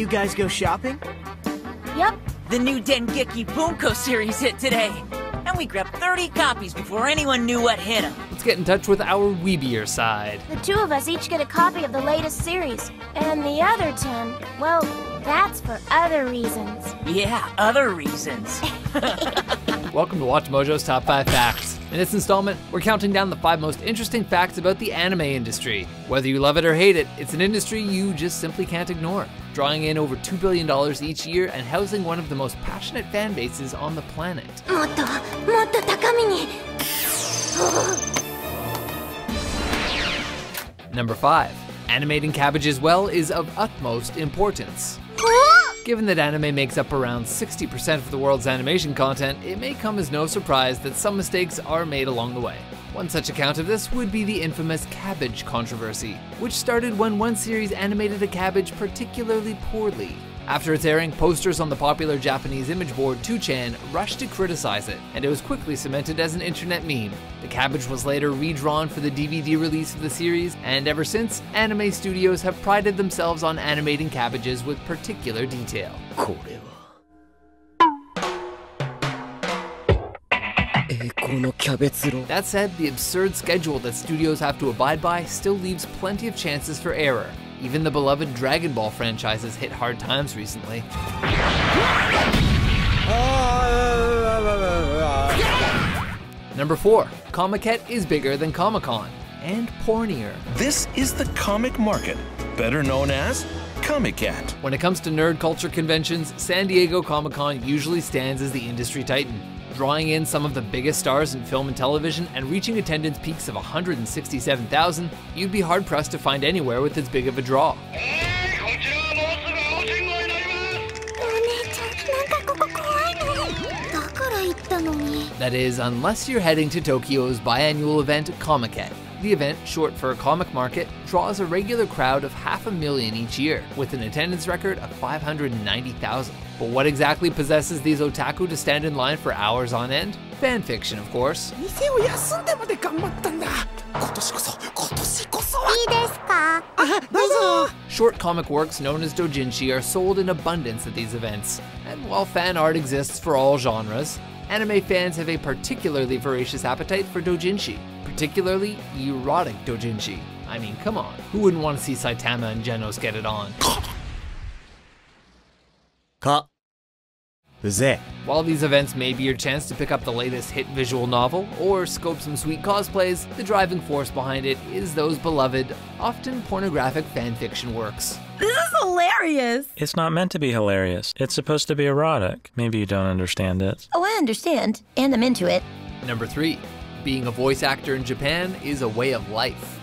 you guys go shopping? Yep. The new Dengeki Bunko series hit today, and we grabbed 30 copies before anyone knew what hit them. Let's get in touch with our weebier side. The two of us each get a copy of the latest series, and the other 10, well, that's for other reasons. Yeah, other reasons. Welcome to Watch Mojo's Top 5 Facts. In this installment, we're counting down the 5 most interesting facts about the anime industry. Whether you love it or hate it, it's an industry you just simply can't ignore, drawing in over $2 billion each year and housing one of the most passionate fan bases on the planet. Number 5. Animating cabbages well is of utmost importance. Given that anime makes up around 60% of the world's animation content, it may come as no surprise that some mistakes are made along the way. One such account of this would be the infamous cabbage controversy, which started when one series animated a cabbage particularly poorly. After its airing, posters on the popular Japanese image board 2chan rushed to criticize it, and it was quickly cemented as an internet meme. The cabbage was later redrawn for the DVD release of the series, and ever since, anime studios have prided themselves on animating cabbages with particular detail. That said, the absurd schedule that studios have to abide by still leaves plenty of chances for error. Even the beloved Dragon Ball franchise has hit hard times recently. Number 4. Comiket is bigger than Comic-Con, and pornier. This is the comic market, better known as Comiket. When it comes to nerd culture conventions, San Diego Comic-Con usually stands as the industry titan, drawing in some of the biggest stars in film and television and reaching attendance peaks of 167,000, you'd be hard-pressed to find anywhere with as big of a draw. That is, unless you're heading to Tokyo's biannual event, Comiket. The event, short for Comic Market, draws a regular crowd of 500,000 each year, with an attendance record of 590,000. But what exactly possesses these otaku to stand in line for hours on end? Fan fiction, of course. Short comic works known as doujinshi are sold in abundance at these events. And while fan art exists for all genres, anime fans have a particularly voracious appetite for doujinshi, particularly erotic doujinshi. I mean, come on, who wouldn't want to see Saitama and Genos get it on? While these events may be your chance to pick up the latest hit visual novel or scope some sweet cosplays, the driving force behind it is those beloved, often pornographic fanfiction works. This is hilarious! It's not meant to be hilarious. It's supposed to be erotic. Maybe you don't understand it. Oh, I understand. And I'm into it. Number 3. Being a voice actor in Japan is a way of life.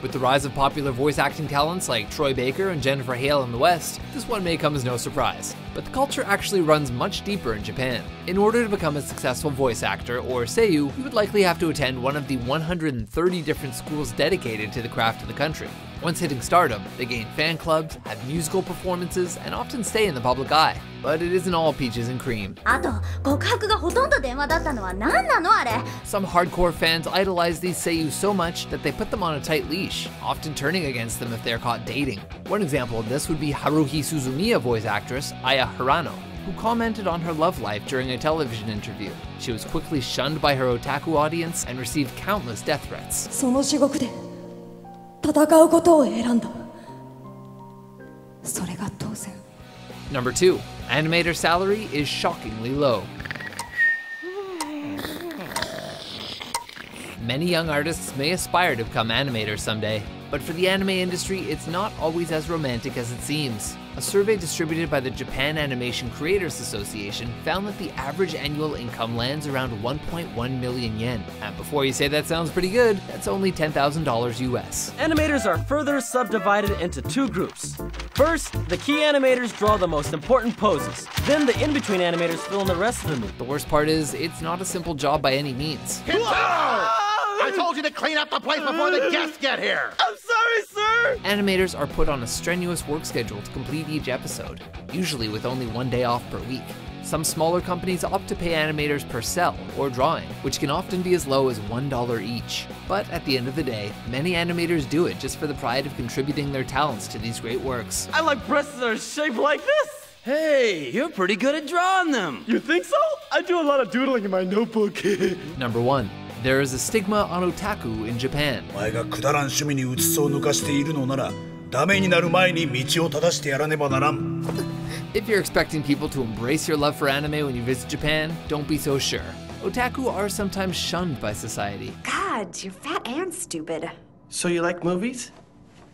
With the rise of popular voice acting talents like Troy Baker and Jennifer Hale in the West, this one may come as no surprise. But the culture actually runs much deeper in Japan. In order to become a successful voice actor, or seiyuu, you would likely have to attend one of the 130 different schools dedicated to the craft in the country. Once hitting stardom, they gain fan clubs, have musical performances, and often stay in the public eye. But it isn't all peaches and cream. Some hardcore fans idolize these seiyuu so much that they put them on a tight leash, often turning against them if they're caught dating. One example of this would be Haruhi Suzumiya voice actress Aya Hirano, who commented on her love life during a television interview. She was quickly shunned by her otaku audience and received countless death threats. Number 2. Animator salary is shockingly low. Many young artists may aspire to become animators someday, but for the anime industry, it's not always as romantic as it seems. A survey distributed by the Japan Animation Creators Association found that the average annual income lands around 1.1 million yen. And before you say that sounds pretty good, that's only $10,000 US. Animators are further subdivided into 2 groups. First, the key animators draw the most important poses. Then the in-between animators fill in the rest of the movie. The worst part is, it's not a simple job by any means. I told you to clean up the place before the guests get here! I'm sorry, sir! Animators are put on a strenuous work schedule to complete each episode, usually with only 1 day off per week. Some smaller companies opt to pay animators per cell or drawing, which can often be as low as $1 each. But at the end of the day, many animators do it just for the pride of contributing their talents to these great works. I like breasts that are shaped like this. Hey, you're pretty good at drawing them. You think so? I do a lot of doodling in my notebook. Number 1. There is a stigma on otaku in Japan. お前がくだらん趣味にうつつを抜かしているのなら、ダメになる前に道を正してやらねばならん。 If you're expecting people to embrace your love for anime when you visit Japan, don't be so sure. Otaku are sometimes shunned by society. God, you're fat and stupid. So you like movies?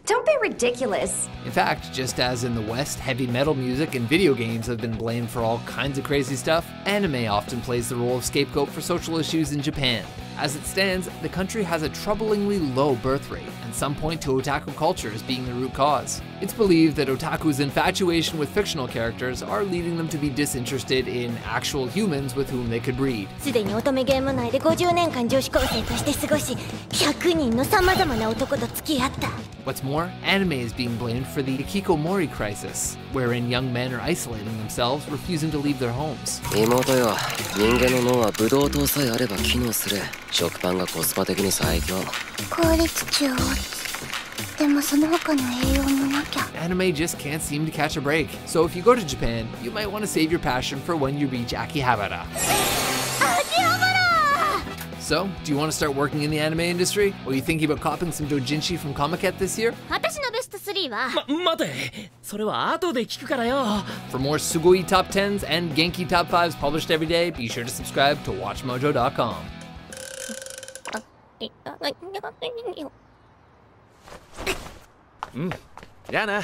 Don't be ridiculous. In fact, just as in the West, heavy metal music and video games have been blamed for all kinds of crazy stuff, anime often plays the role of scapegoat for social issues in Japan. As it stands, the country has a troublingly low birth rate, and some point to otaku culture as being the root cause. It's believed that otaku's infatuation with fictional characters are leading them to be disinterested in actual humans with whom they could breed. すでに乙女ゲーム内で50年間女子高生として過ごし、100人の様々な男と付き合った。 What's more, anime is being blamed for the hikikomori crisis, wherein young men are isolating themselves, refusing to leave their homes. 妹よ、人間の脳はブドウ糖さえあれば機能する。食パンがコスパ的に最強。効率中央でもその他の栄養もなきゃ。 Anime just can't seem to catch a break. So if you go to Japan, you might want to save your passion for when you reach Akihabara. So, do you want to start working in the anime industry? Or are you thinking about copying some doujinshi from Comiket this year? 私のベスト3は待て、それは後で聞くからよ。 For more Sugoi Top 10s and Genki Top 5s published every day, be sure to subscribe to WatchMojo.com. じゃあな。